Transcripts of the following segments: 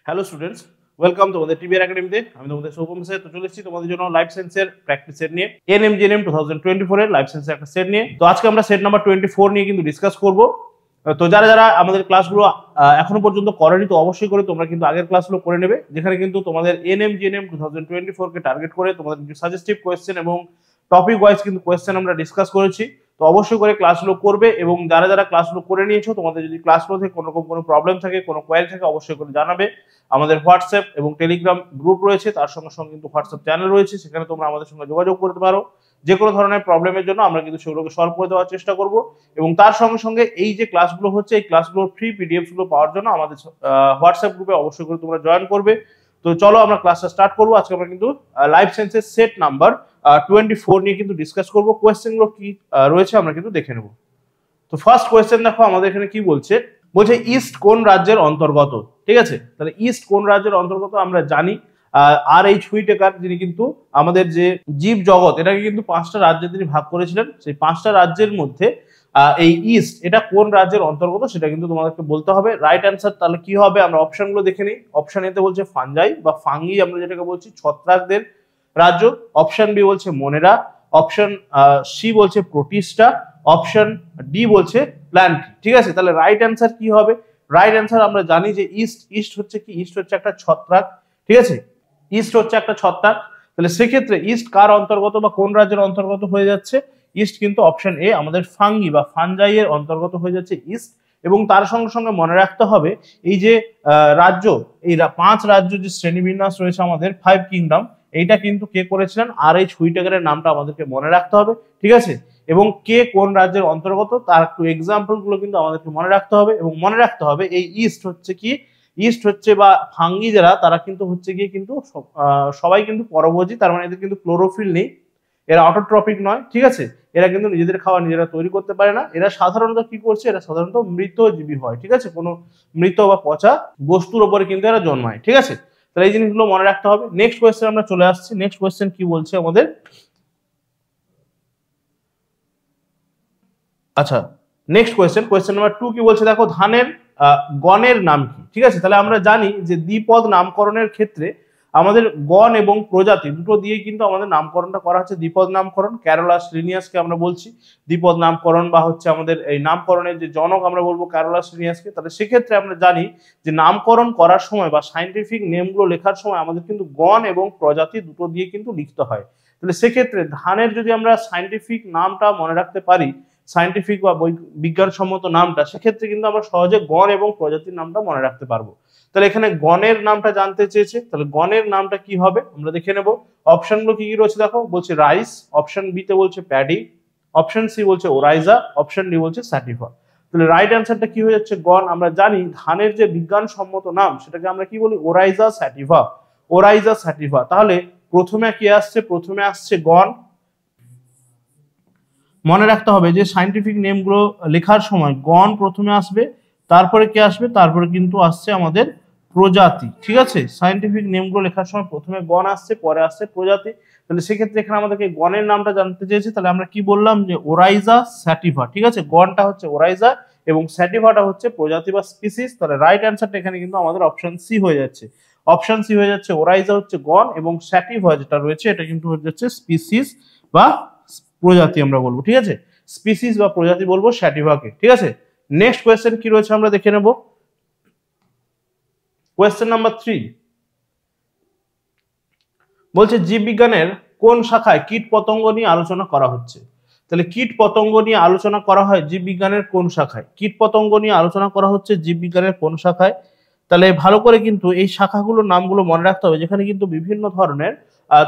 Hello students, welcome তোমাদের TBR একাডেমিতে। আমি তোমাদের সৌপম স্যার। তো চলে এসেছি তোমাদের জন্য লাইফ সায়েন্সের প্র্যাকটিস সেট নিয়ে, এনএমজিএনএম 2024 এর লাইফ সায়েন্সের একটা সেট নিয়ে। তো আজকে আমরা সেট নাম্বার 24 নিয়ে কিন্তু ডিসকাস করব। তো যারা যারা আমাদের ক্লাসগুলো এখনো পর্যন্ত করেনি, তো অবশ্যই করে তোমরা কিন্তু আগের ক্লাসগুলো করে নেবে, যেখানে কিন্তু তোমাদের এনএমজিএনএম 2024 কে টার্গেট করে তোমাদের কিছু সাজেস্টিভ কোয়েশ্চেন এবং টপিক ওয়াইজ কিন্তু কোয়েশ্চেন আমরা ডিসকাস করেছি। তো অবশ্যই করে ক্লাসগুলো করবে, এবং যারা যারা ক্লাসগুলো করে নিয়েছো তোমাদের যদি ক্লাসগুলো থেকে কোনো রকম কোনো প্রবলেম থাকে, কোনো কোয়েরি থাকে, অবশ্যই করে জানাবে। আমাদের হোয়াটসঅ্যাপ এবং টেলিগ্রাম গ্রুপ রয়েছে, তার সঙ্গে সঙ্গে কিন্তু হোয়াটসঅ্যাপ চ্যানেল রয়েছে, সেখানে তোমরা আমাদের সঙ্গে যোগাযোগ করতে পারো। যে কোনো ধরনের প্রবলেমের জন্য আমরা কিন্তু সেগুলোকে সলভ করে দেওয়ার চেষ্টা করব। এবং তার সঙ্গে সঙ্গে এই যে ক্লাসগুলো হচ্ছে, এই ক্লাসগুলোর ফ্রি পিডিএফ গুলো পাওয়ার জন্য আমাদের হোয়াটসঅ্যাপ গ্রুপে অবশ্যই করে তোমরা জয়েন করবে। তো চলো আমরা ক্লাসটা স্টার্ট করবো। আজকে আমরা কিন্তু লাইফ সায়েন্সের সেট নাম্বার 24 নিয়ে কিন্তু ডিসকাস করবো। কোয়েশ্চেনগুলো কি রয়েছে আমরা কিন্তু দেখে নেব। তো ফার্স্ট কোয়েশ্চেন দেখো আমাদের এখানে কি বলছে, ইস্ট কোন রাজ্যের অন্তর্গত। ঠিক আছে, তাহলে ইস্ট কোন রাজ্যের অন্তর্গত আমরা জানি। আর এইচ হুইটেকার, যিনি কিন্তু আমাদের যে জীব জগৎ, এটাকে কিন্তু 5টা রাজ্যে তিনি ভাগ করেছিলেন। সেই 5টা রাজ্যের মধ্যে এই ইস্ট এটা কোন রাজ্যের অন্তর্গত সেটা কিন্তু তোমাদেরকে বলতে হবে। রাইট অ্যান্সার তাহলে কি হবে, আমরা অপশনগুলো দেখে নিই। অপশন এতে বলছে ফানজাই বা ফাঙ্গি, আমরা যেটাকে বলছি ছত্রাকদের রাজ্য। অপশন বি বলছে মনেরা। অপশন সি বলছে প্রোটিস্টা। অপশন ডি বলছে প্ল্যান্ট। ঠিক আছে, তাহলে রাইট অ্যান্সার কি হবে? রাইট অ্যান্সার আমরা জানি যে ইস্ট হচ্ছে কি, ইস্ট হচ্ছে একটা ছত্রাক। ঠিক আছে, ইস্ট হচ্ছে একটা ছত্রাক। তাহলে সেক্ষেত্রে ইস্ট কার অন্তর্গত বা কোন রাজ্যের অন্তর্গত হয়ে যাচ্ছে? ইস্ট কিন্তু অপশন এ আমাদের ফাঙ্গি বা ফানজাই এর অন্তর্গত হয়ে যাচ্ছে ইস্ট। এবং তার সঙ্গে সঙ্গে মনে রাখতে হবে, এই যে রাজ্য, এই 5 রাজ্য যে শ্রেণীবিন্যাস রয়েছে আমাদের 5 কিংডম, এইটা কিন্তু কে করেছিলেন? আর এইচ হুইটেকারের নামটা আমাদেরকে মনে রাখতে হবে। ঠিক আছে, এবং কে কোন রাজ্যের অন্তর্গত তার একটু এক্সাম্পল গুলো কিন্তু আমাদেরকে মনে রাখতে হবে। এবং মনে রাখতে হবে এই ইস্ট হচ্ছে কি, ইস্ট হচ্ছে বা ফাঙ্গি যারা, তারা কিন্তু হচ্ছে গিয়ে কিন্তু সবাই কিন্তু পরভোজী। তার মানে এদের কিন্তু ক্লোরোফিল নেই, এরা অটোট্রপিক নয়। ঠিক আছে, এরা কিন্তু নিজেদের খাবার নিজেরা তৈরি করতে পারে না। এরা সাধারণত কি করছে, এরা সাধারণত মৃতজীবী হয়। ঠিক আছে, কোনো মৃত বা পচা বস্তুর উপরে কিন্তু এরা জন্মায়। ঠিক আছে, তাহলে এই জিনিসগুলো মনে রাখতে হবে। নেক্সট কোয়েশ্চেন আমরা চলে আসছি। নেক্সট কোয়েশ্চেন কি বলছে আমাদের, আচ্ছা নেক্সট কোয়েশ্চেন নাম্বার 2 কি বলছে দেখো, ধানের গণের নাম কি? ঠিক আছে, তাহলে আমরা জানি যে দ্বিপদ নামকরণের ক্ষেত্রে আমাদের গণ এবং প্রজাতি দুটো দিয়ে কিন্তু আমাদের নামকরণটা করা হচ্ছে দ্বিপদ নামকরণ। ক্যারোলাস লিনিয়াসকে আমরা বলছি দ্বিপদ নামকরণ, বা হচ্ছে আমাদের এই নামকরণের যে জনক আমরা বলবো ক্যারোলাস লিনিয়াসকে। তাহলে সেক্ষেত্রে আমরা জানি যে নামকরণ করার সময় বা সাইন্টিফিক নেমগুলো লেখার সময় আমাদের কিন্তু গণ এবং প্রজাতি দুটো দিয়ে কিন্তু লিখতে হয়। তাহলে সেক্ষেত্রে ধানের যদি আমরা সাইন্টিফিক নামটা মনে রাখতে পারি, সাইন্টিফিক বা বিজ্ঞানসম্মত নামটা, সেক্ষেত্রে কিন্তু আমরা সহজে গণ এবং প্রজাতির নামটা মনে রাখতে পারবো। তাহলে এখানে গণের নামটা জানতে চেয়েছে, তাহলে গণের নামটা কি হবে আমরা দেখে নেব। অপশনগুলো কি কি রয়েছে দেখো, বলছে রাইস। অপশন বি তে বলছে প্যাডি। অপশন সি বলছে ওরাইজা। অপশন ডি বলছে স্যাটিভা। তাহলে রাইট অ্যান্সারটা কি হয়ে যাচ্ছে, গণ। আমরা জানি ধানের যে বিজ্ঞানসম্মত নাম সেটাকে আমরা কি বলি, ওরাইজা স্যাটিভা। ওরাইজা স্যাটিভা। তাহলে প্রথমে কি আসছে, প্রথমে আসছে গণ। মনে রাখতে হবে যে সাইন্টিফিক নেমগুলো লেখার সময় গণ প্রথমে আসবে, তারপরে কে আসবে, তারপরে কিন্তু আসছে আমাদের প্রজাতি। ঠিক আছে, সাইন্টিফিক নেমগুলো লেখার সময় প্রথমে গণ আসছে, পরে আসছে প্রজাতি। তাহলে সেক্ষেত্রে এখানে আমাদেরকে গণের নামটা জানতে চেয়েছি। তাহলে আমরা কি বললাম যে ওরাইজা স্যাটিভা। ঠিক আছে, গণটা হচ্ছে ওরাইজা এবং স্যাটিভাটা হচ্ছে প্রজাতি বা স্পিসিস। তাহলে রাইট অ্যান্সারটা এখানে কিন্তু আমাদের অপশন সি হয়ে যাচ্ছে। অপশন সি হয়ে যাচ্ছে, ওরাইজা হচ্ছে গণ এবং স্যাটিভা যেটা রয়েছে এটা কিন্তু হয়ে যাচ্ছে স্পিসিস বা প্রজাতি আমরা বলবো। ঠিক আছে, স্পিসিস বা প্রজাতি বলবো স্যাটিভাকে। ঠিক আছে, নেক্সট কোয়েশ্চেন কি রয়েছে আমরা দেখে নেব। কোয়েশ্চেন নাম্বার 3 বলছে জীববিজ্ঞানের কোন শাখায় কীট পতঙ্গ নিয়ে আলোচনা করা হচ্ছে। তাহলে কীট পতঙ্গ নিয়ে আলোচনা করা হয় জীববিজ্ঞানের কোন শাখায়? কীট পতঙ্গ নিয়ে আলোচনা করা হচ্ছে জীববিজ্ঞানের কোন শাখায়? তাহলে ভালো করে কিন্তু এই শাখাগুলোর নামগুলো মনে রাখতে হবে, যেখানে কিন্তু বিভিন্ন ধরনের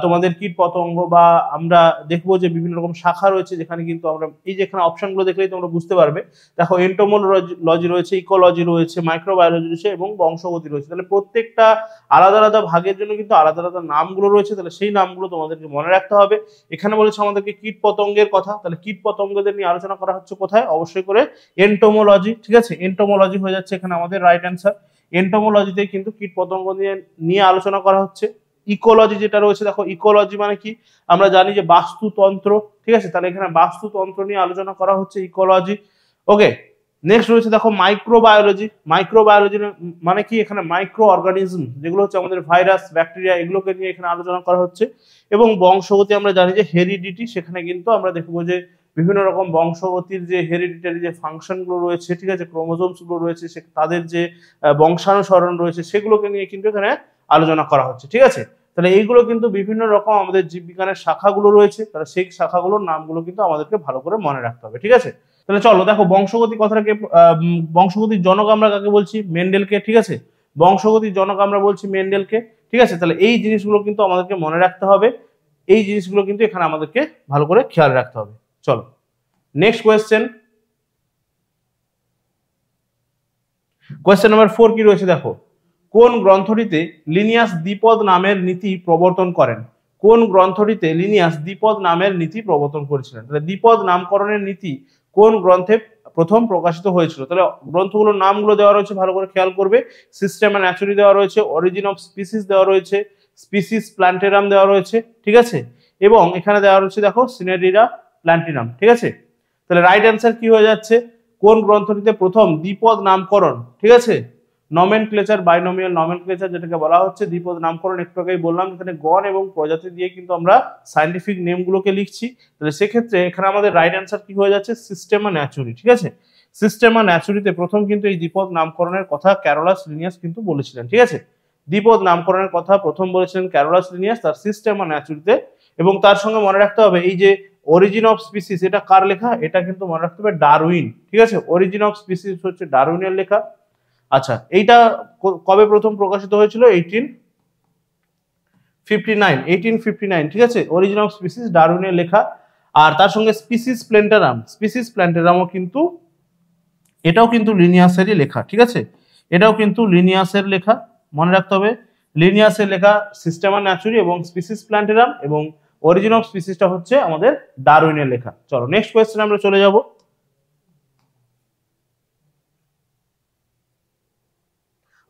তোমাদের কীট পতঙ্গ বা আমরা দেখবো যে বিভিন্ন রকম শাখা রয়েছে, যেখানে কিন্তু আমরা এই যে এখানে অপশনগুলো দেখলেই তোমরা বুঝতে পারবে। দেখো এন্টোমোলজি রয়েছে, ইকোলজি রয়েছে, মাইক্রোবায়োলজি রয়েছে এবং বংশগতি রয়েছে। তাহলে প্রত্যেকটা আলাদা আলাদা ভাগের জন্য কিন্তু আলাদা আলাদা নামগুলো রয়েছে। তাহলে সেই নামগুলো তোমাদেরকে মনে রাখতে হবে। এখানে বলেছে আমাদেরকে কীট পতঙ্গের কথা, তাহলে কীট পতঙ্গদের নিয়ে আলোচনা করা হচ্ছে কোথায়? অবশ্যই করে এন্টোমোলজি। ঠিক আছে, এন্টোমোলজি হয়ে যাচ্ছে এখানে আমাদের রাইট অ্যান্সার। এন্টোমোলজিতে কিন্তু কীট পতঙ্গ নিয়ে আলোচনা করা হচ্ছে। ইকোলজি যেটা রয়েছে, দেখো ইকোলজি মানে কি, আমরা জানি যে বাস্তুতন্ত্র। ঠিক আছে, তাহলে এখানে বাস্তুতন্ত্র নিয়ে আলোচনা করা হচ্ছে ইকোলজি। ওকে, নেক্সট রয়েছে দেখো মাইক্রোবায়োলজি। মাইক্রোবায়োলজি মানে কি, এখানে মাইক্রো অর্গানিজম যেগুলো হচ্ছে আমাদের ভাইরাস, ব্যাকটেরিয়া, এগুলোকে নিয়ে এখানে আলোচনা করা হচ্ছে। এবং বংশগতি আমরা জানি যে হেরিডিটি, সেখানে কিন্তু আমরা দেখবো যে বিভিন্ন রকম বংশগতির যে হেরিডিটারি যে ফাংশনগুলো রয়েছে, ঠিক আছে, ক্রোমোজোমস গুলো রয়েছে, তাদের যে বংশানুসরণ রয়েছে, সেগুলোকে নিয়ে কিন্তু এখানে আলোচনা করা হচ্ছে। ঠিক আছে, তাহলে এইগুলো কিন্তু বিভিন্ন রকম আমাদের জীববিজ্ঞানের শাখাগুলো রয়েছে, তাহলে সেই শাখাগুলোর নামগুলো কিন্তু আমাদেরকে ভালো করে মনে রাখতে হবে। ঠিক আছে, তাহলে চলো দেখো বংশগতি কথাটাকে, বংশগতির জনক আমরা কাকে বলছি? মেন্ডেলকে। ঠিক আছে, বংশগতির জনক আমরা বলছি মেন্ডেলকে। ঠিক আছে, তাহলে এই জিনিসগুলো কিন্তু আমাদেরকে মনে রাখতে হবে, এই জিনিসগুলো কিন্তু এখানে আমাদেরকে ভালো করে খেয়াল রাখতে হবে। চলো নেক্সট কোয়েশ্চেন, কোয়েশ্চেন নাম্বার 4 কি রয়েছে দেখো, কোন গ্রন্থটিতে লিনিয়াস দ্বিপদ নামের নীতি প্রবর্তন করেন? কোন গ্রন্থটিতে লিনিয়াস দ্বিপদ নামের নীতি প্রবর্তন করেছিলেন? তাহলে দ্বিপদ নামকরণের নীতি কোন গ্রন্থে প্রথম প্রকাশিত হয়েছিল? তাহলে গ্রন্থগুলোর নামগুলো দেওয়া রয়েছে, ভালো করে খেয়াল করবে। সিস্টেমা ন্যাচুরি দেওয়া রয়েছে, অরিজিন অফ স্পিসিস দেওয়া রয়েছে, স্পিসিস প্ল্যান্টেরাম দেওয়া রয়েছে। ঠিক আছে, এবং এখানে দেওয়া রয়েছে দেখো সিনেরিরা প্ল্যান্টিনাম। ঠিক আছে, তাহলে রাইট অ্যান্সার কি হয়ে যাচ্ছে? কোন গ্রন্থটিতে প্রথম দ্বিপদ নামকরণ, ঠিক আছে, নমেনক্লেচার, বাইনোমিয়াল নমেনক্লেচার যেটাকে বলা হচ্ছে, দ্বিপদ নামকরণ একটু আগেই বললাম, এখানে গণ এবং প্রজাতি দিয়ে কিন্তু আমরা সায়েন্টিফিক নেমগুলোকে লিখছি। তাহলে সেক্ষেত্রে এখানে আমাদের রাইট অ্যান্সার কি হয়ে যাচ্ছে? সিস্টেমা ন্যাচুরি। ঠিক আছে, সিস্টেমা ন্যাচুরিতে প্রথম কিন্তু এই দ্বিপদ নামকরণের কথা ক্যারোলাস লিনিয়াস কিন্তু বলেছিলেন। ঠিক আছে, দ্বিপদ নামকরণের কথা প্রথম বলেছিলেন ক্যারোলাস লিনিয়াস তার সিস্টেমা ন্যাচুরিতে। এবং তার সঙ্গে মনে রাখতে হবে এই যে অরিজিন অফ স্পিসিস, এটা কার লেখা? এটা কিন্তু মনে রাখতে হবে ডারউইন। ঠিক আছে, অরিজিন অফ স্পিসিস হচ্ছে ডারউইনের লেখা। আচ্ছা, এইটা কবে প্রথম প্রকাশিত হয়েছিল? 1859। ঠিক আছে, অরিজিন অফ স্পিসিস ডারউইনের লেখা। আর তার সঙ্গে স্পিসিস প্ল্যান্টেরামও কিন্তু, এটাও কিন্তু লিনিয়াসেরই লেখা। ঠিক আছে, এটাও কিন্তু লিনিয়াসের লেখা, মনে রাখতে হবে। লিনিয়াসের লেখা সিস্টেমা ন্যাচুরি এবং স্পিসিস প্ল্যান্টেরাম, এবং অরিজিন অফ স্পিসিসটা হচ্ছে আমাদের ডারউইনের লেখা। চলো নেক্সট কোয়েশ্চেন আমরা চলে যাব।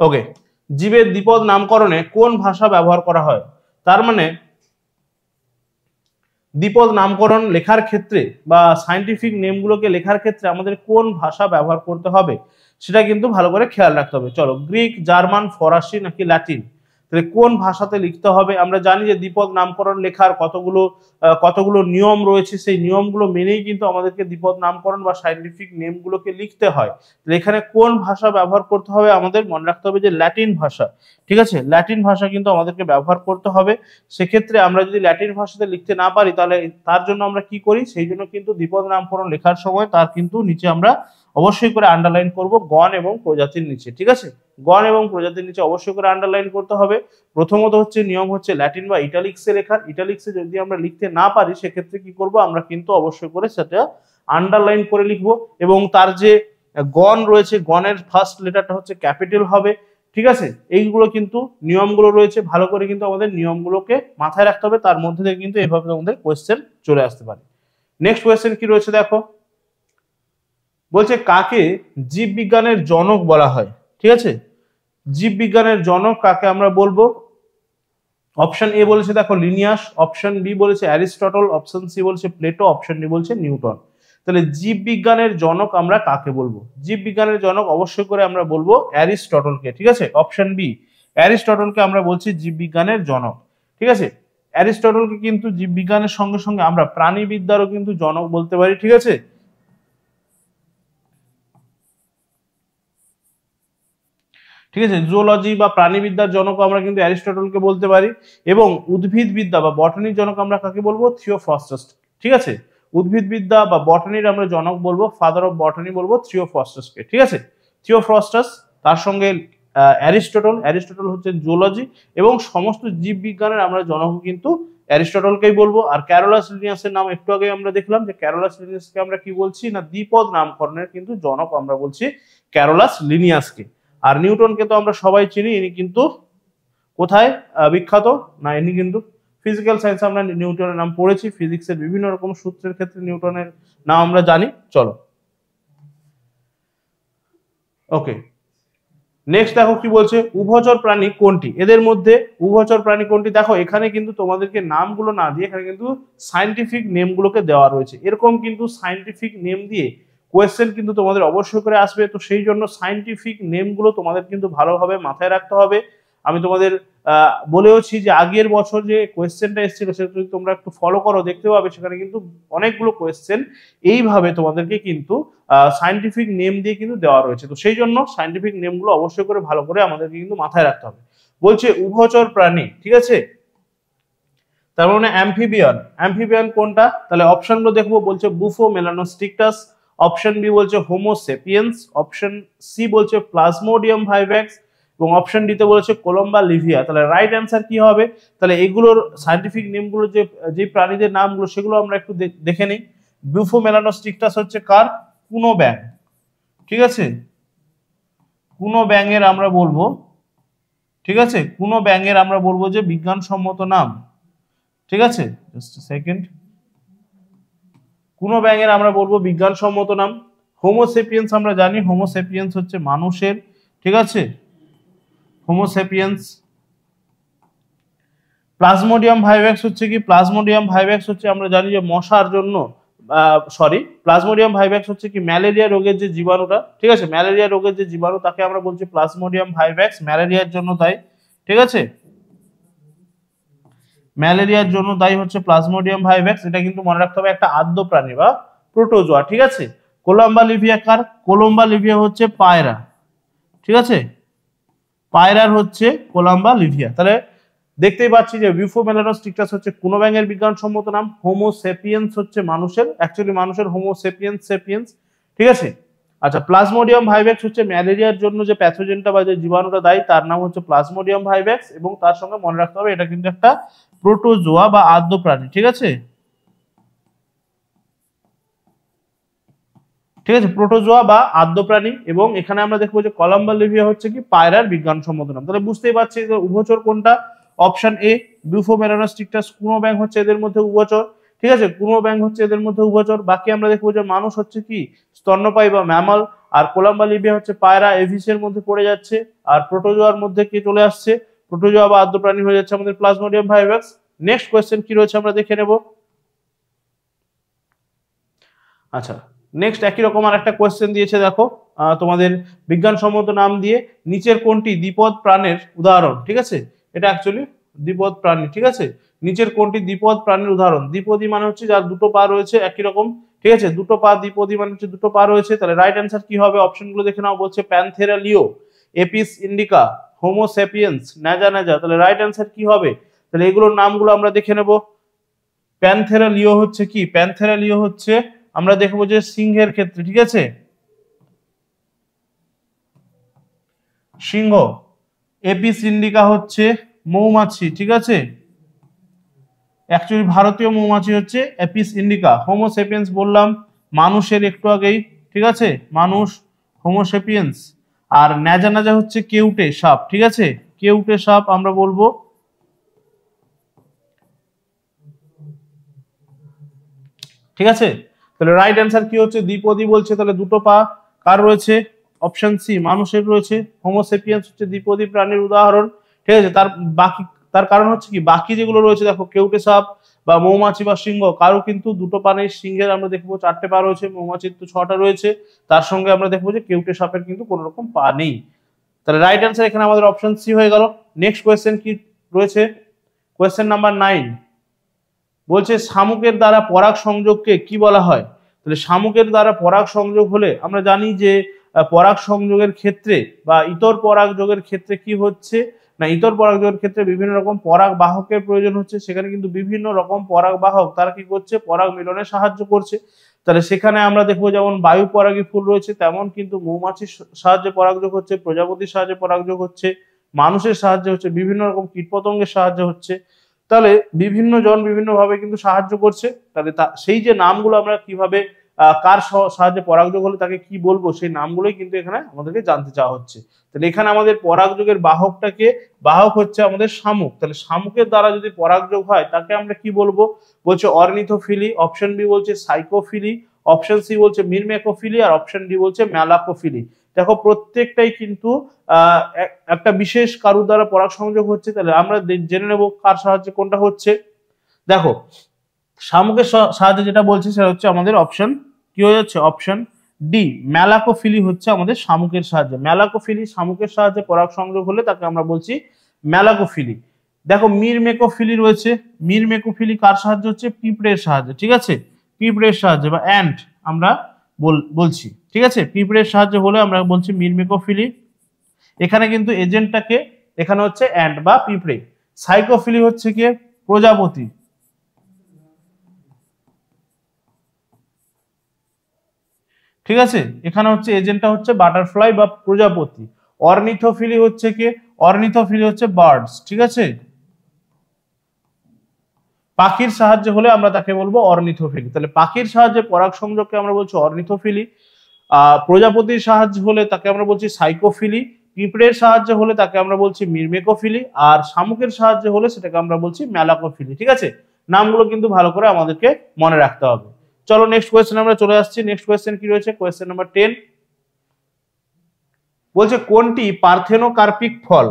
ওকে, জীবের দ্বিপদ নামকরণে কোন ভাষা ব্যবহার করা হয়? তার মানে দ্বিপদ নামকরণ লেখার ক্ষেত্রে বা সায়েন্টিফিক নেমগুলোকে লেখার ক্ষেত্রে আমাদের কোন ভাষা ব্যবহার করতে হবে সেটা কিন্তু ভালো করে খেয়াল রাখতে হবে। চলো, গ্রিক, জার্মান, ফরাসি নাকি ল্যাটিন? তাহলে কোন ভাষাতে লিখতে হবে? আমরা জানি যে দ্বিপদ নামকরণ লেখার কতগুলো নিয়ম রয়েছে, সেই নিয়মগুলো মেনেই কিন্তু আমাদেরকে দ্বিপদ নামকরণ বা সায়েন্টিফিক নেমগুলোকে লিখতে হয়। তাহলে এখানে কোন ভাষা ব্যবহার করতে হবে? আমাদের মনে রাখতে হবে যে ল্যাটিন ভাষা। ঠিক আছে, ল্যাটিন ভাষা কিন্তু আমাদেরকে ব্যবহার করতে হবে। সেক্ষেত্রে আমরা যদি ল্যাটিন ভাষাতে লিখতে না পারি তাহলে তার জন্য আমরা কি করি? সেই জন্য কিন্তু দ্বিপদ নামকরণ লেখার সময় তার কিন্তু নিচে আমরা অবশ্যই করে আন্ডারলাইন করব গণ এবং প্রজাতির নিচে। ঠিক আছে, গণ এবং প্রজাতির নিচে অবশ্যই করে আন্ডারলাইন করতে হবে। প্রথমত হচ্ছে নিয়ম হচ্ছে ল্যাটিন বা ইটালিক্সে লেখার। ইটালিক্সে যদি আমরা লিখতে না পারি সেক্ষেত্রে কি করব? আমরা কিন্তু অবশ্যই করে সেটা আন্ডারলাইন করে লিখব, এবং তার যে গণ রয়েছে, গণের ফার্স্ট লেটারটা হচ্ছে ক্যাপিটাল হবে। ঠিক আছে, এইগুলো কিন্তু নিয়মগুলো রয়েছে, ভালো করে কিন্তু আমাদের নিয়মগুলোকে মাথায় রাখতে হবে। তার মধ্যে থেকে কিন্তু এভাবে আমাদের কোয়েশ্চেন চলে আসতে পারে। নেক্সট কোয়েশ্চেন কি রয়েছে দেখো, বলছে কাকে জীববিজ্ঞানের জনক বলা হয়? ঠিক আছে, জীববিজ্ঞানের জনক কাকে আমরা বলবো? অপশন এ বলেছে দেখো লিনিয়াস, অপশন বি বলেছে অ্যারিস্টটল, অপশন সি বলছে প্লেটো, অপশন ডি বলছে নিউটন। তাহলে জীববিজ্ঞানের জনক আমরা কাকে বলবো? জীববিজ্ঞানের জনক অবশ্যই করে আমরা বলবো অ্যারিস্টটলকে। ঠিক আছে, অপশন বি, অ্যারিস্টটলকে আমরা বলছি জীববিজ্ঞানের জনক। ঠিক আছে, অ্যারিস্টটলকে কিন্তু জীববিজ্ঞানের সঙ্গে সঙ্গে আমরা প্রাণীবিদ্যারও কিন্তু জনক বলতে পারি। ঠিক আছে, ঠিক আছে, জুওলজি বা প্রাণীবিদ্যার জনক আমরা কিন্তু অ্যারিস্টটলকে বলতে পারি। এবং উদ্ভিদবিদ্যা বা বটানির জনক আমরা কাকে বলবো? থিওফ্রাস্টাস। ঠিক আছে, উদ্ভিদবিদ্যা বা বটানির আমরা জনক বলবো, ফাদার অফ বটানি বলবো থিওফ্রাস্টাসকে। ঠিক আছে, থিওফ্রাস্টাস, তার সঙ্গে অ্যারিস্টটল হচ্ছে জুওলজি, এবং সমস্ত জীববিজ্ঞানের আমরা জনক কিন্তু অ্যারিস্টটলকেই বলবো। আর ক্যারোলাস লিনিয়াসের নাম একটু আগে আমরা দেখলাম যে ক্যারোলাস লিনিয়াসকে আমরা কি বলছি না, দ্বিপদ নামকরণের কিন্তু জনক আমরা বলছি ক্যারোলাস লিনিয়াসকে। আর নিউটনকে তো আমরা সবাই চিনি, ইনি কিন্তু কোথায় বিখ্যাত না, ইনি কিন্তু ফিজিক্যাল সায়েন্স আমরা নিউটনের নাম পড়েছি, ফিজিক্সের বিভিন্ন রকম সূত্রের ক্ষেত্রে নিউটনের নাম আমরা জানি। চলো ওকে, নেক্সট দেখো কি বলছে, উভচর প্রাণী কোনটি? এদের মধ্যে উভচর প্রাণী কোনটি? দেখো এখানে কিন্তু তোমাদেরকে নামগুলো না দিয়ে এখানে কিন্তু সায়েন্টিফিক নেমগুলোকে দেওয়া রয়েছে। এরকম কিন্তু সায়েন্টিফিক নেম দিয়ে কোয়েশ্চেন কিন্তু তোমাদের অবশ্যই করে আসবে। তো সেই জন্য সায়েন্টিফিক নেমগুলো তোমাদের কিন্তু ভালোভাবে মাথায় রাখতে হবে। আমি তোমাদের বলেওছি যে আগের বছর যে কোয়েশ্চেনটা এসেছিল সেটা যদি তোমরা একটু ফলো করো দেখতে পাবে সেখানে কিন্তু অনেকগুলো কোয়েশ্চেন এইভাবে তোমাদেরকে কিন্তু সায়েন্টিফিক নেম দিয়ে কিন্তু দেওয়া রয়েছে। তো সেই জন্য সায়েন্টিফিক নেমগুলো অবশ্যই করে ভালো করে আমাদেরকে কিন্তু মাথায় রাখতে হবে। বলছে উভচর প্রাণী, ঠিক আছে, তার মানে অ্যাম্ফিবিয়ান কোনটা? তাহলে অপশনগুলো দেখবো। বলছে বুফো মেলানোস্টিকটাস, অপশন বি বলছে হোমো সেপিয়েন্স, অপশন সি বলছে প্লাজমোডিয়াম ভাইভ্যাক্স এবং অপশন ডি তে বলেছে কোলম্বা লিভিয়া। তাহলে রাইট অ্যান্সার কি হবে? তাহলে এগুলোর সায়েন্টিফিক নেমগুলো যে প্রাণীদের নামগুলো সেগুলো আমরা একটু দেখে নিই। বুফো মেলানোস্টিকটাস হচ্ছে কার? কুনো ব্যাং, ঠিক আছে, কুনো ব্যাঙের আমরা বলবো, ঠিক আছে, কুনো ব্যাঙের আমরা বলবো যে বিজ্ঞানসম্মত নাম, ঠিক আছে, জাস্ট সেকেন্ড, কুনো ব্যাঙের আমরা বলবো বিজ্ঞানসম্মত নাম। হোমোসেপিয়েন্স আমরা জানি হোমোসেপিয়েন্স হচ্ছে মানুষের, ঠিক আছে, হোমোসেপিয়েন্স। প্লাজমোডিয়াম ভাইভ্যাক্স হচ্ছে কি? প্লাজমোডিয়াম ভাইভ্যাক্স হচ্ছে আমরা জানি যে মশার জন্য, প্লাজমোডিয়াম ভাইভ্যাক্স হচ্ছে কি ম্যালেরিয়া রোগের যে জীবাণুটা, ঠিক আছে, ম্যালেরিয়া রোগের যে জীবাণু তাকে আমরা বলছি প্লাজমোডিয়াম ভাইভ্যাক্স, ম্যালেরিয়ার জন্য দায়ী, ঠিক আছে, ম্যালেরিয়ার জন্য দায়ী হচ্ছে প্লাজমোডিয়াম ভাইভ্যাক্স। এটা কিন্তু মনে রাখতে হবে একটা আদ্য প্রাণী বা প্রোটোজোয়া, ঠিক আছে। কোলম্বা লিভিয়া কার? কোলম্বা লিভিয়া হচ্ছে পায়রা, ঠিক আছে, পায়রার হচ্ছে কোলম্বা লিভিয়া। তাহলে দেখতেই পাচ্ছি যে বুফো মেলানোস্টিকটাস হচ্ছে কুনো ব্যাঙের বিজ্ঞানসম্মত নাম, হোমো সেপিয়েন্স হচ্ছে মানুষের, অ্যাকচুয়ালি মানুষের হোমো সেপিয়েন্স, ঠিক আছে। আচ্ছা, প্লাজমোডিয়াম ভাইভ্যাক্স হচ্ছে ম্যালেরিয়ার জন্য যে প্যাথোজেনটা বা যে জীবাণুটা দায়ী তার নাম হচ্ছে প্লাজমোডিয়াম ভাইভ্যাক্স এবং তার সঙ্গে মনে রাখতে হবে এটা কিন্তু একটা প্রোটোজোয়া বা আদ্য প্রাণী, ঠিক আছে, ঠিক আছে, প্রোটোজোয়া বা আদ্য প্রাণী। এবং এখানে আমরা দেখবো যে কলম্বা লিভিয়া হচ্ছে কি পায়রার বিজ্ঞানসম্মত নাম। তাহলে বুঝতেই পারছি যে উভচর কোনটা? অপশন এ বুফো মেলানোস্টিকটাস, কুনো ব্যাং হচ্ছে এদের মধ্যে উভচর, ঠিক আছে, কুনো ব্যাং হচ্ছে এদের মধ্যে উভচর। বাকি আমরা দেখবো যে মানুষ হচ্ছে কি স্তন্যপায়ী বা ম্যামাল, আর কোলম্বা লিভিয়া হচ্ছে পায়রা, এভিসের মধ্যে পড়ে যাচ্ছে, আর প্রোটোজোয়ার মধ্যে কি চলে আসছে? প্রোটোজোয়া বা আদ্য প্রাণী হয়ে যাচ্ছে আমাদের প্লাজমোডিয়াম ভাইভ্যাক্স। নেক্সট কোয়েশ্চেন কি রয়েছে আমরা দেখে নেব। আচ্ছা, নেক্সট একই রকম আর একটা কোয়েশ্চেন দিয়েছে, দেখো তোমাদের বিজ্ঞানসম্মত নাম দিয়ে নিচের কোনটি দ্বিপদ প্রাণীর উদাহরণ, ঠিক আছে, এটা অ্যাকচুয়ালি দ্বিপদ প্রাণী, ঠিক আছে, নিচের কোনটি দ্বিপদ প্রাণীর উদাহরণ? দ্বিপদী মানে হচ্ছে যার দুটো পা রয়েছে, একই রকম, ঠিক আছে, দুটো পা, দ্বিপদী মানে হচ্ছে দুটো পা রয়েছে। তাহলে রাইট অ্যান্সার কি হবে? অপশনগুলো দেখে নাও। বলছে Panthera leo, Apis indica, Homo sapiens, Naja. তাহলে রাইট অ্যান্সার কি হবে? তাহলে এগুলোর নামগুলো আমরা দেখে নেব। প্যানথেরা লিও হচ্ছে কি? প্যানথেরা লিও হচ্ছে আমরা দেখবো যে সিংহের ক্ষেত্রে, ঠিক আছে, সিংহ। এপিস ইন্ডিকা হচ্ছে মৌমাছি, ঠিক আছে, অ্যাকচুয়ালি ভারতীয় মৌমাছি হচ্ছে এপিস ইন্ডিকা। হোমো সেপিয়েন্স বললাম মানুষের একটু আগেই, ঠিক আছে, মানুষ, হোমো সেপিয়েন্স। আর ন্যাজা হচ্ছে কেউটে সাপ, ঠিক আছে, কেউটে সাপ আমরা বলবো, ঠিক আছে। তাহলে রাইট অ্যান্সার কি হচ্ছে? দ্বিপদী বলছে, তাহলে দুটো পা কার রয়েছে? অপশন সি মানুষের রয়েছে। হোমো সেপিয়েন্স হচ্ছে দ্বিপদী প্রাণীর উদাহরণ, ঠিক আছে। তার কারণ হচ্ছে কি বাকি যেগুলো রয়েছে দেখো কেউটে সাপ বা মৌমাছি বা সিংহ কারো কিন্তু দুটো পা নেই। সিংহের আমরা দেখবো 4টে পা রয়েছে, মৌমাছির তো 6টা রয়েছে, তার সঙ্গে আমরা দেখবো যে কেউটে সাপের কিন্তু কোনো রকম পা নেই। তাহলে রাইট অ্যান্সার এখানে আমাদের অপশন সি হয়ে গেল। নেক্সট কোয়েশ্চেন কি রয়েছে? কোয়েশ্চেন নাম্বার 9 বলছে শামুকের দ্বারা পরাগ সংযোগকে কি বলা হয়? তাহলে শামুকের দ্বারা পরাগ সংযোগ হলে আমরা জানি যে পরাগ সংযোগের ক্ষেত্রে বা ইতর পরাগ যোগের ক্ষেত্রে কি হচ্ছে না, ইতর পরাগ যোগের ক্ষেত্রে বিভিন্ন রকম পরাগ বাহকের প্রয়োজন হচ্ছে। সেখানে কিন্তু বিভিন্ন রকম পরাগ বাহক তারা কি করছে? পরাগ মিলনে সাহায্য করছে। তাহলে সেখানে আমরা দেখবো যেমন বায়ু পরাগী ফুল রয়েছে, তেমন কিন্তু মৌমাছির সাহায্যে পরাগযোগ হচ্ছে, প্রজাপতির সাহায্যে পরাগযোগ হচ্ছে, মানুষের সাহায্যে হচ্ছে, বিভিন্ন রকম কীটপতঙ্গের সাহায্যে হচ্ছে। তাহলে বিভিন্ন জন বিভিন্ন ভাবে কিন্তু সাহায্য করছে। তাহলে সেই যে নামগুলো আমরা কিভাবে কার সাহায্যে পরাগযোগ হলে তাকে কি বলবো সেই নামগুলোই কিন্তু এখানে আমাদেরকে জানতে চাওয়া হচ্ছে। তাহলে এখানে আমাদের পরাগযোগের বাহকটাকে, বাহক হচ্ছে আমাদের শামুক। তাহলে শামুকের দ্বারা যদি পরাগযোগ হয় তাকে আমরা কি বলবো? বলছে অর্নিথোফিলি, অপশন বি বলছে সাইকোফিলি, অপশন সি বলছে মিরমেকোফিলি, আর অপশন ডি বলছে ম্যালাকোফিলি। দেখো প্রত্যেকটাই কিন্তু একটা বিশেষ কারুর দ্বারা পরাগ সংযোগ হচ্ছে। তাহলে আমরা জেনে নেব কার সাহায্যে কোনটা হচ্ছে। দেখো শামুকের সাহায্যে যেটা বলছে সেটা হচ্ছে আমাদের অপশন কি হয়ে যাচ্ছে? অপশন ডি ম্যালাকোফিলি হচ্ছে আমাদের শামুকের সাহায্যে। ম্যালাকোফিলি শামুকের সাহায্যে পরাগ সংযোগ হলে তাকে আমরা বলছি ম্যালাকোফিলি। দেখো মিরমেকোফিলি রয়েছে, মিরমেকোফিলি কার সাহায্যে হচ্ছে? পিঁপড়ের সাহায্যে, ঠিক আছে, পিঁপড়ের সাহায্যে বা অ্যান্ট আমরা বলছি, ঠিক আছে, পিঁপড়ের সাহায্যে হলে আমরা বলছি মিরমেকোফিলি। এখানে কিন্তু এজেন্টটাকে এখানে হচ্ছে অ্যান্ট বা পিঁপড়ে। সাইকোফিলি হচ্ছে কি? প্রজাপতি, ঠিক আছে, এখানে হচ্ছে এজেন্টটা হচ্ছে বাটারফ্লাই বা প্রজাপতি। অর্নিথোফিলি হচ্ছে কি? অর্নিথোফিলি হচ্ছে বার্ডস, ঠিক আছে, পাখির সাহায্যে হলে আমরা তাকে বলবো অর্নিথোফিলি। তাহলে পাখির সাহায্যে পরাগ সংযোগকে আমরা বলছি অর্নিথোফিলি, প্রজাপতির সাহায্যে হলে তাকে আমরা বলছি সাইকোফিলি, পিঁপড়ের সাহায্যে হলে তাকে আমরা বলছি মিরমেকোফিলি, আর শামুকের সাহায্যে হলে সেটাকে আমরা বলছি ম্যালাকোফিলি, ঠিক আছে। নামগুলো কিন্তু ভালো করে আমাদেরকে মনে রাখতে হবে। চলো নেক্সট কোয়েশ্চেন আমরা চলে আসছি। নেক্সট কোয়েশ্চেন কি রয়েছে? কোয়েশ্চেন নাম্বার 10 বলছে কোনটি পার্থেনোকার্পিক ফল?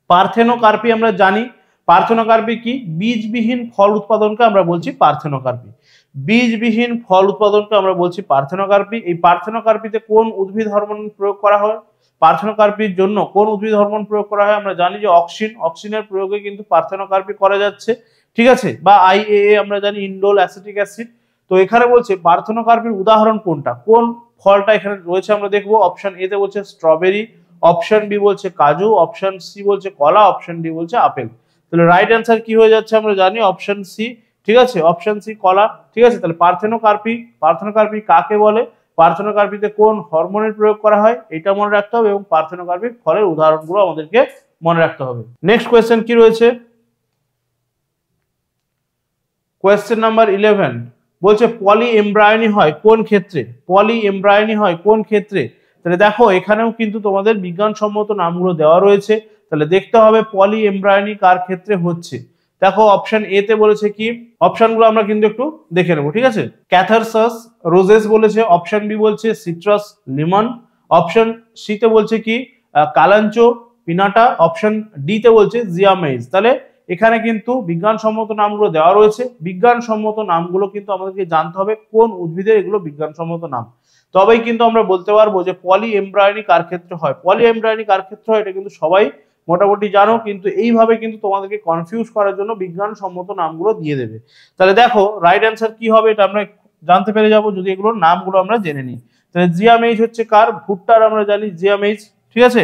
পার্থেনোকার্পি আমরা জানি, পার্থেনোকার্পি কি? বীজবিহীন ফল উৎপাদনকে আমরা বলছি পার্থেনোকার্পি। বীজবিহীন ফল উৎপাদনকে আমরা বলছি পার্থেনোকার্পি। এই পার্থেনোকার্পিতে কোন উদ্ভিদ হরমোন প্রয়োগ করা হয়? পার্থেনোকার্পির জন্য কোন উদ্ভিদ হরমোন প্রয়োগ করা হয়? আমরা জানি যে অক্সিন, অক্সিনের প্রয়োগে কিন্তু পার্থেনোকার্পি করা যাচ্ছে, ঠিক আছে, বা আইএএ আমরা জানি ইন্ডোল অ্যাসিটিক অ্যাসিড। তো এখানে বলছে পার্থেনোকার্পির উদাহরণ কোনটা, কোন ফলটা এখানে রয়েছে আমরা দেখবো। অপশন এ তে বলছে স্ট্রবেরি, অপশন বি বলছে কাজু, অপশন সি বলছে কলা, অপশন ডি বলছে আপেল। তাহলে রাইট অ্যান্সার কি হয়ে যাচ্ছে আমরা জানি অপশন সি, ঠিক আছে, অপশন সি কলা, ঠিক আছে। তাহলে পার্থেনোকার্পি, পার্থেনোকার্পি কাকে বলে, পার্থেনোকার্পিতে কোন হরমোনের প্রয়োগ করা হয় এটা মনে রাখতে হবে, এবং পার্থেনোকার্পিক ফলের উদাহরণগুলো আমাদেরকে মনে রাখতে হবে। নেক্সট কোয়েশ্চেন কি রয়েছে? কোয়েশ্চেন নাম্বার 11 বলছে পলি এমব্রায়োনি হয় কোন ক্ষেত্রে? পলি এমব্রায়োনি হয় কোন ক্ষেত্রে? তাহলে দেখো এখানেও কিন্তু তোমাদের বিজ্ঞানসম্মত নামগুলো দেওয়া রয়েছে, তাহলে দেখতে হবে পলি এমব্রায়োনি কার ক্ষেত্রে হচ্ছে। দেখো অপশন এ তে বলেছে কি, অপশনগুলো আমরা কিন্তু একটু দেখে নেবো, ঠিক আছে। ক্যাথারসাস রোজেস বলেছে, অপশন বি বলছে সিট্রাস লিমন, অপশন সি তে বলছে কি কালাঞ্চো পিনাটা, অপশন ডি তে বলছে জিয়ামেইজ। তাহলে এখানে কিন্তু বিজ্ঞানসম্মত নামগুলো দেওয়া রয়েছে, বিজ্ঞানসম্মত নামগুলো কিন্তু আমাদেরকে জানতে হবে কোন উদ্ভিদের এগুলো বিজ্ঞানসম্মত নাম, তবেই কিন্তু আমরা বলতে পারবো যে পলি এমব্রায়োনি কার ক্ষেত্রে হয়। পলি এমব্রায়োনি কার ক্ষেত্রে হয় এটা কিন্তু সবাই মোটামুটি জানো, কিন্তু এইভাবে কিন্তু তোমাদেরকে কনফিউজ করার জন্য বিজ্ঞানসম্মত নামগুলো দিয়ে দেবে। তাহলে দেখো রাইট অ্যান্সার কি হবে এটা আমরা জানতে পেরে যাব যদি এগুলোর নামগুলো আমরা জেনে নিই। তাহলে জিয়ামেইজ হচ্ছে কার? ভুট্টার আমরা জানি জিয়ামেইজ, ঠিক আছে,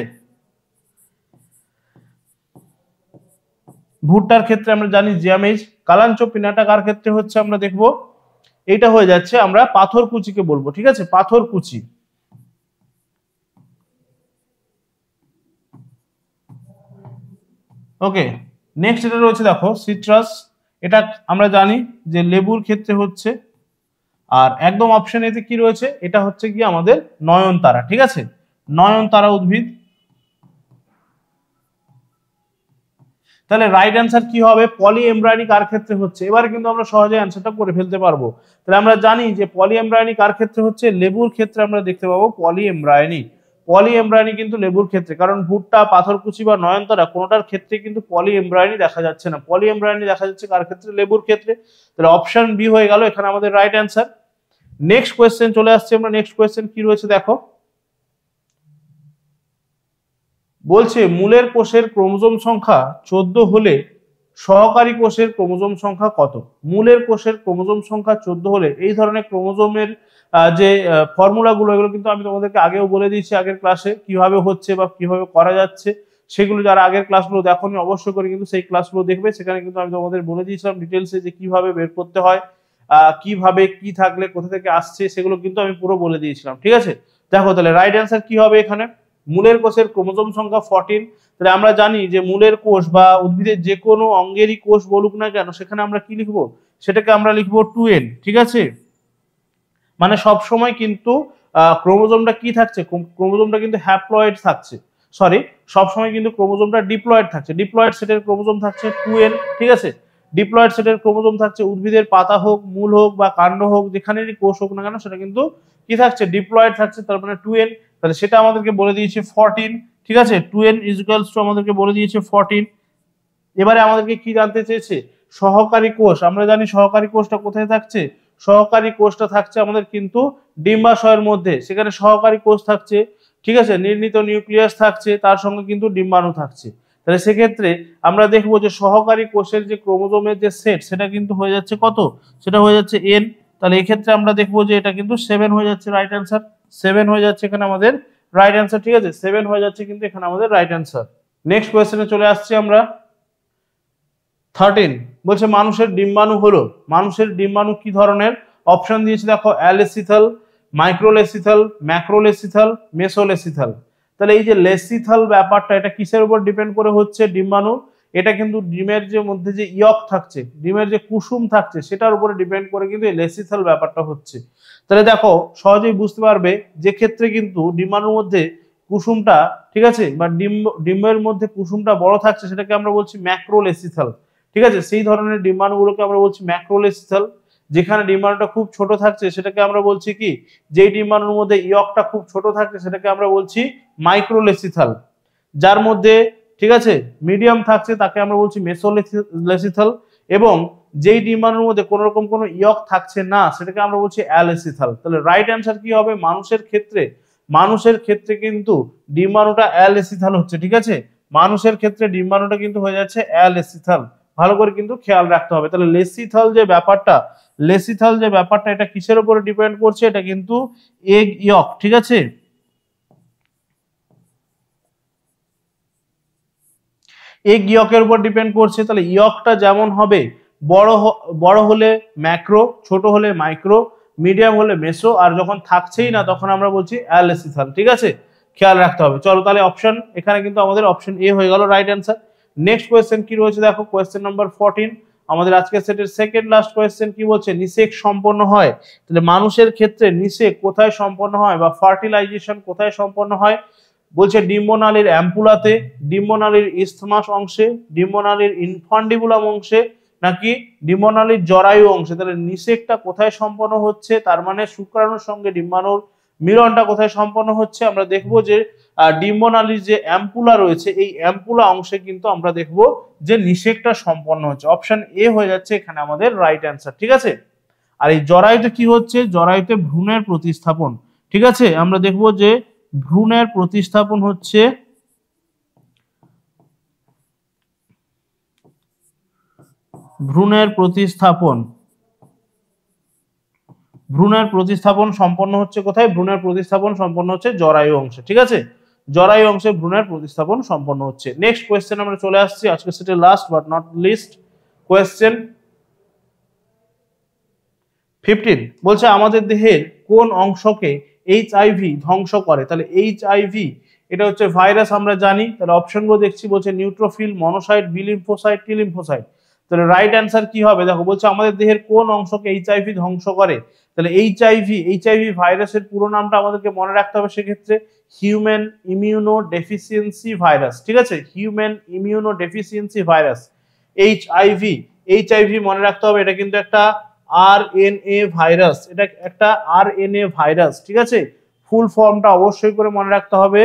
ভুট্টার ক্ষেত্রে আমরা জানি জিয়ামেইজ। কালাঞ্চো পিনাটা কার ক্ষেত্রে হচ্ছে আমরা দেখবো, এটা হয়ে যাচ্ছে আমরা পাথরকুচিকে বলবো, ঠিক আছে, পাথরকুচি। ওকে, নেক্সট এটা রয়েছে দেখো সিট্রাস, এটা আমরা জানি যে লেবুর ক্ষেত্রে হচ্ছে। আর একদম অপশন এতে কি রয়েছে, এটা হচ্ছে কি আমাদের নয়নতারা, ঠিক আছে, নয়নতারা উদ্ভিদ। তাহলে রাইট অ্যান্সার কি হবে? পলি এমব্রায়োনি কার ক্ষেত্রে হচ্ছে? এবারে কিন্তু আমরা সহজে অ্যান্সারটা করে ফেলতে পারবো। তাহলে আমরা জানি যে পলি এমব্রায়োনি কার ক্ষেত্রে হচ্ছে? লেবুর ক্ষেত্রে আমরা দেখতে পাবো পলি এমব্রায়োনি। পলি এমব্রায়োনি কিন্তু লেবুর ক্ষেত্রে, কারণ ভুট্টা, পাথরকুচি বা নয়নতারা কোনোটার ক্ষেত্রে কিন্তু পলি এমব্রায়োনি দেখা যাচ্ছে না। পলি এমব্রায়োনি দেখা যাচ্ছে কার ক্ষেত্রে? লেবুর ক্ষেত্রে। তাহলে অপশন বি হয়ে গেল এখানে আমাদের রাইট অ্যান্সার। নেক্সট কোয়েশ্চেন চলে আসছে আমরা। নেক্সট কোয়েশ্চেন কি রয়েছে দেখো, বলছে মূলের কোষের ক্রোমোজোম সংখ্যা 14 হলে সহকারী কোষের ক্রোমোজোম সংখ্যা কত? মূলের কোষের ক্রোমোজোম সংখ্যা 14 হলে এই ধরনের ক্রোমোজোমের যে ফর্মুলাগুলো এগুলো কিন্তু আমি তোমাদেরকে আগেও বলে দিয়েছি আগের ক্লাসে কিভাবে হচ্ছে বা কিভাবে করা যাচ্ছে, সেগুলো যারা আগের ক্লাসগুলো দেখোনি অবশ্যই করে কিন্তু সেই ক্লাসগুলো দেখবে, সেখানে কিন্তু আমি তোমাদের বলে দিয়েছিলাম ডিটেলসে যে কিভাবে বের করতে হয়, কিভাবে কি থাকলে কোথা থেকে আসছে সেগুলো কিন্তু আমি পুরো বলে দিয়েছিলাম, ঠিক আছে। দেখো তাহলে রাইট অ্যান্সার কি হবে এখানে, মূলের কোষের ক্রোমোজোম সংখ্যা 14। তাহলে আমরা জানি যে মূলের কোষ বা উদ্ভিদের যে কোনো অঙ্গেরই কোষ বলুক না কেন সেখানে আমরা কি লিখবো, সেটাকে আমরা লিখবো 2n, ঠিক আছে। মানে সব সময় কিন্তু ক্রোমোজোমটা কি থাকছে, ক্রোমোজোমটা কিন্তু হ্যাপ্লয়েড থাকছে, সরি সব সময় কিন্তু ক্রোমোজোমটা ডিপ্লয়েড থাকছে। ডিপ্লয়েড সেটের ক্রোমোজোম থাকছে 2n, ঠিক আছে। ডিপ্লয়েড সেটের ক্রোমোজোম থাকছে উদ্ভিদের পাতা হোক, মূল হোক বা কাণ্ড হোক, যেখানেরই কোষ হোক না কেন সেটা কিন্তু কি থাকছে, ডিপ্লয়েড থাকছে, তার মানে 2n। তাহলে সেটা আমাদেরকে বলে দিয়েছে 14, ঠিক আছে, 2n ইকুয়ালস টু আমাদেরকে বলে দিয়েছে 14। এবারে আমাদেরকে কি জানতে চেয়েছে, সহকারী কোষ। আমরা জানি সহকারী কোষটা কোথায় থাকছে, সহকারী কোষটা থাকছে আমাদের কিন্তু ডিম্বাশয়ের মধ্যে, সেখানে সহকারী কোষ থাকছে, ঠিক আছে, নির্ণীত নিউক্লিয়াস থাকছে, তার সঙ্গে কিন্তু ডিম্বাণু থাকছে। তাহলে সেক্ষেত্রে আমরা দেখবো যে সহকারী কোষের যে ক্রোমোজোমের যে সেট সেটা কিন্তু হয়ে যাচ্ছে কত, সেটা হয়ে যাচ্ছে n। তাহলে এক্ষেত্রে আমরা দেখবো যে এটা কিন্তু 7 হয়ে যাচ্ছে, রাইট অ্যান্সার 7 হয়ে যাচ্ছে এখানে আমাদের রাইট অ্যান্সার, ঠিক আছে, 7 হয়ে যাচ্ছে কিন্তু এখানে আমাদের রাইট অ্যান্সার। নেক্সট কোয়েশ্চেনে চলে আসছি আমরা। 13 বলছে মানুষের ডিম্বাণু হলো, মানুষের ডিম্বাণু কি ধরনের? অপশন দিয়েছে দেখো, অ্যালেসিথাল, মাইক্রোলেসিথাল, ম্যাক্রোলেসিথাল, মেসোলেসিথাল। তাহলে এই যে লেসিথাল ব্যাপারটা, এটা কিসের উপর ডিপেন্ড করে হচ্ছে ডিম্বাণু? এটা কিন্তু ডিমের যে মধ্যে যে ইয়ক থাকছে, ডিমের যে কুসুম থাকছে, সেটার উপরে ডিপেন্ড করে কিন্তু এই লেসিথাল ব্যাপারটা হচ্ছে। তাহলে দেখো সহজেই বুঝতে পারবে যে ক্ষেত্রে কিন্তু ডিম্বাণুর মধ্যে কুসুমটা, ঠিক আছে, বা ডিমের মধ্যে কুসুমটা বড় থাকছে, সেটাকে আমরা বলছি ম্যাক্রোলেসিথাল, ঠিক আছে। সেই ধরনের ডিম্বাণুগুলোকে আমরা বলছি ম্যাক্রোলেসিথাল। যেখানে ডিম্বাণুটা খুব ছোট থাকছে সেটাকে আমরা বলছি কি, যেই ডিম্বাণুর মধ্যে ইয়কটা খুব ছোট থাকছে সেটাকে আমরা বলছি মাইক্রোলেসিথাল। যার মধ্যে, ঠিক আছে, মিডিয়াম থাকছে তাকে আমরা বলছি মেসোলেসিথাল। এবং যেই ডিম্বাণুর মধ্যে কোনো রকম কোনো ইয়ক থাকছে না সেটাকে আমরা বলছি অ্যালেসিথাল। তাহলে রাইট অ্যান্সার কি হবে মানুষের ক্ষেত্রে? মানুষের ক্ষেত্রে কিন্তু ডিম্বাণুটা অ্যালেসিথাল হচ্ছে, ঠিক আছে, মানুষের ক্ষেত্রে ডিম্বাণুটা কিন্তু হয়ে যাচ্ছে অ্যালেসিথাল। ভালো করে কিন্তু খেয়াল রাখতে হবে। তাহলে লেসিথাল যে ব্যাপারটা, লেসিথাল যে ব্যাপারটা, এটা কিসের উপরে ডিপেন্ড করছে? এটা কিন্তু এগ ইয়ক, ঠিক আছে, এগ ইয়কের উপর ডিপেন্ড করছে। তাহলে ইয়কটা যেমন হবে, বড় হলে ম্যাক্রো, ছোট হলে মাইক্রো, মিডিয়াম হলে মেসো, আর যখন থাকছেই না তখন আমরা বলছি অ্যালেসিথাল, ঠিক আছে, খেয়াল রাখতে হবে। চলো তাহলে অপশন, এখানে কিন্তু আমাদের অপশন এ হয়ে গেল রাইট অ্যান্সার। নেক্সট কোয়েশ্চেন কি রয়েছে দেখো, কোয়েশ্চেন নাম্বার 14, আমাদের আজকের সেটের সেকেন্ড লাস্ট কোয়েশ্চেন কি বলছে? নিষেক সম্পন্ন হয়। তাহলে মানুষের ক্ষেত্রে নিষেক কোথায় সম্পন্ন হয় বা ফার্টিলাইজেশন কোথায় সম্পন্ন হয়? বলছে ডিম্বনালীর অ্যাম্পুলাতে, ডিম্বনালীর ইসথমাস অংশে, ডিম্বনালীর ইনফান্ডিবুলাম অংশে, নাকি ডিম্বনালীর জরায়ু অংশে। তাহলে নিষেকটা কোথায় সম্পন্ন হচ্ছে? তার মানে শুক্রাণুর সঙ্গে ডিম্বাণুর মিলনটা কোথায় সম্পন্ন হচ্ছে? আমরা দেখবো যে ডিম্বনালীর যে অ্যাম্পুলা রয়েছে, এই অ্যাম্পুলা অংশে কিন্তু আমরা দেখবো যে নিষেকটা সম্পন্ন হচ্ছে। অপশন এ হয়ে যাচ্ছে এখানে আমাদের রাইট অ্যান্সার, ঠিক আছে। আর এই জরায়ুতে কি হচ্ছে? জরায়ুতে ভ্রূণের প্রতিস্থাপন, ঠিক আছে, আমরা দেখবো যে ভ্রূণের প্রতিস্থাপন হচ্ছে, ভ্রূণের প্রতিস্থাপন সম্পন্ন হচ্ছে কোথায়? ভ্রূণের প্রতিস্থাপন সম্পন্ন হচ্ছে জরায়ু অংশে, ঠিক আছে, জরায়ু অংশে ভ্রূণের প্রতিস্থাপন সম্পন্ন হচ্ছে। নেক্সট কোয়েশ্চেন আমরা চলে আসছি, আজকে সেটা last but not list question 15 বলছে আমাদের দেহের কোন অংশকে এইচআইভি ধ্বংস করে? তাহলে এইচআইভি এটা হচ্ছে ভাইরাস, আমরা জানি। তাহলে অপশনগুলো দেখছি, বলছে neutrophil, monocyte, B lymphocyte, T lymphocyte. তাহলে রাইট অ্যান্সার কি হবে দেখো, বলছে আমাদের দেহের কোন অংশকে এইচআইভি ধ্বংস করে। তাহলে এইচআইভি ভাইরাসের পুরো নামটা আমাদেরকে মনে রাখতে হবে সেক্ষেত্রে, হিউম্যান ইমিউনো ডেফিসিয়েন্সি ভাইরাস, ঠিক আছে, human immuno deficiency virus, HIV মনে রাখতে হবে। এটা কিন্তু একটা আরএনএ ভাইরাস, এটা একটা আরএনএ ভাইরাস, ঠিক আছে, ফুল ফর্মটা অবশ্যই করে মনে রাখতে হবে,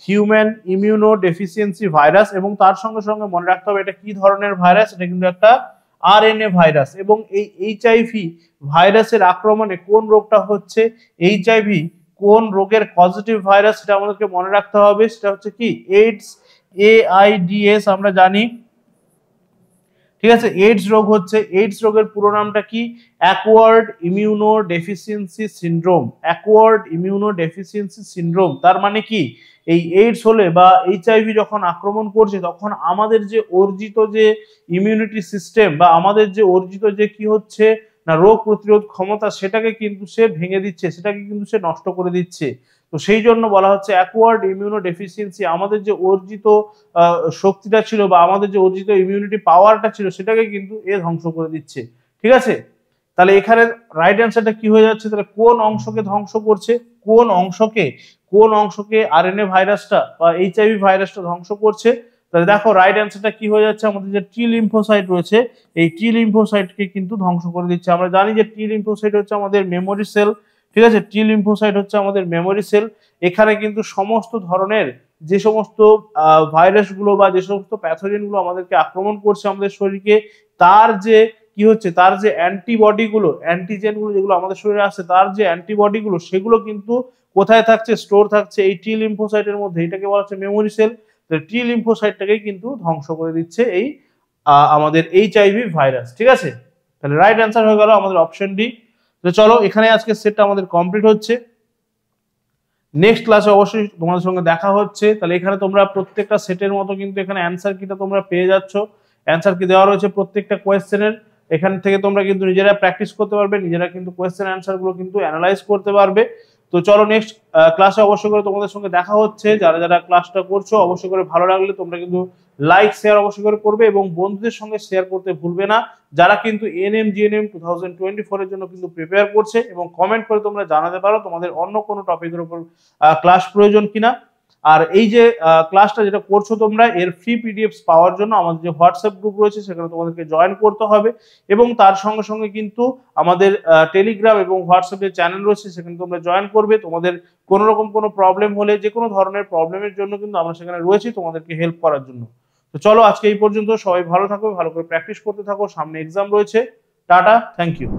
হিউম্যান ইমিউনো ডেফিসিয়েন্সি ভাইরাস। এবং তার সঙ্গে সঙ্গে মনে রাখতে হবে এটা কি ধরনের ভাইরাস, এটা কিন্তু একটা আরএনএ ভাইরাস। এবং এই এইচআইভি ভাইরাসের আক্রমণে কোন রোগটা হচ্ছে, এইচআইভি কোন রোগের পজিটিভ ভাইরাস, সেটা আমাদেরকে মনে রাখতে হবে, সেটা হচ্ছে কি এইডস, AIDS আমরা জানি, ঠিক আছে, এইডস রোগ হচ্ছে। এইডস রোগের পুরো নামটা কি? Acquired immuno deficiency syndrome, acquired immuno deficiency syndrome. তার মানে কি, এই এইডস হলে বা এইচআইভি যখন আক্রমণ করছে তখন আমাদের যে অর্জিত যে ইমিউনিটি সিস্টেম বা আমাদের যে অর্জিত যে কি হচ্ছে না রোগ প্রতিরোধ ক্ষমতা, সেটাকে কিন্তু সে ভেঙে দিচ্ছে, সেটাকে কিন্তু সে নষ্ট করে দিচ্ছে। তো সেই জন্য বলা হচ্ছে অ্যাকোয়ার্ড ইমিউনো ডেফিসিয়েন্সি, আমাদের যে অর্জিত শক্তিটা ছিল বা আমাদের যে অর্জিত ইমিউনিটি পাওয়ারটা ছিল সেটাকে কিন্তু এ ধ্বংস করে দিচ্ছে, ঠিক আছে। তাহলে এখানে রাইট অ্যান্সারটা কি হয়ে যাচ্ছে? তাহলে কোন অংশকে ধ্বংস করছে? কোন অংশকে আরএনএ ভাইরাসটা বা এইচআইভি ভাইরাসটা ধ্বংস করছে? তাহলে দেখো রাইট অ্যান্সারটা কি হয়ে যাচ্ছে, আমাদের যে টি লিম্ফোসাইট রয়েছে, এই টি লিম্ফোসাইটকে কিন্তু ধ্বংস করে দিচ্ছে। আমরা জানি যে টি লিম্ফোসাইট হচ্ছে আমাদের মেমোরি সেল, ঠিক আছে, টি লিম্ফোসাইট হচ্ছে আমাদের মেমোরি সেল। এখানে কিন্তু সমস্ত ধরনের যে সমস্ত ভাইরাসগুলো বা যে সমস্ত প্যাথোজেনগুলো আমাদেরকে আক্রমণ করছে আমাদের শরীরকে, তার যে কি হচ্ছে, তার যে অ্যান্টিবডিগুলো, অ্যান্টিজেনগুলো যেগুলো আমাদের শরীরে আছে, তার যে অ্যান্টিবডিগুলো সেগুলো কিন্তু কোথায় থাকছে, স্টোর থাকছে এই টি লিম্ফোসাইটের মধ্যে। এটাকে বলা হচ্ছে মেমোরি সেল। টি লিম্ফোসাইটটাকে কিন্তু ধ্বংস করে দিচ্ছে এই আমাদের এইচআইভি ভাইরাস। ঠিক আছে, তাহলে রাইট অ্যান্সার হয়ে গেল আমাদের অপশন ডি। তো চলো, এখানে আজকে সেটটা আমাদের কমপ্লিট হচ্ছে। নেক্সট ক্লাসে অবশ্যই তোমাদের সঙ্গে দেখা হচ্ছে। তাহলে এখানে তোমরা প্রত্যেকটা সেটের মতো কিন্তু এখানে অ্যান্সার কিটা তোমরা পেয়ে যাচ্ছ। অ্যান্সার কি দেওয়া রয়েছে প্রত্যেকটা কোয়েশ্চেনের, এখান থেকে তোমরা কিন্তু নিজেরা প্র্যাকটিস করতে পারবে, নিজেরা কিন্তু কোয়েশ্চেন অ্যান্সার গুলো কিন্তু অ্যানালাইজ করতে পারবে। তো চলো, নেক্সট ক্লাসে অবশ্যই করে তোমাদের সঙ্গে দেখা হচ্ছে। যারা যারা ক্লাসটা করছো অবশ্যই করে ভালো লাগলে তোমরা কিন্তু লাইক শেয়ার অবশ্যই করে করবে এবং বন্ধুদের সঙ্গে শেয়ার করতে ভুলবে না, যারা কিন্তু এএনএম জিএনএম 2024 এর জন্য কিন্তু প্রিপেয়ার করছে। এবং কমেন্ট করে তোমরা জানাতে পারো তোমাদের অন্য কোনো টপিকের উপর ক্লাস প্রয়োজন কিনা। আর এই যে ক্লাসটা যেটা করছো তোমরা, এর ফ্রি পিডিএফস পাওয়ার জন্য আমাদের যে হোয়াটসঅ্যাপ গ্রুপ রয়েছে সেখানে তোমাদেরকে জয়েন করতে হবে। এবং তার সঙ্গে সঙ্গে কিন্তু আমাদের টেলিগ্রাম এবং হোয়াটসঅ্যাপের চ্যানেল রয়েছে, সেখানে তোমরা জয়েন করবে। তোমাদের কোনো রকম কোনো প্রবলেম হলে, যে কোনো ধরনের প্রবলেমের জন্য কিন্তু আমরা সেখানে রয়েছি তোমাদেরকে হেল্প করার জন্য। তো চলো, আজকে এই পর্যন্ত। সবাই ভালো থাকো, ভালো করে প্র্যাকটিস করতে থাকো, সামনে এক্সাম রয়েছে। টাটা, থ্যাংক ইউ।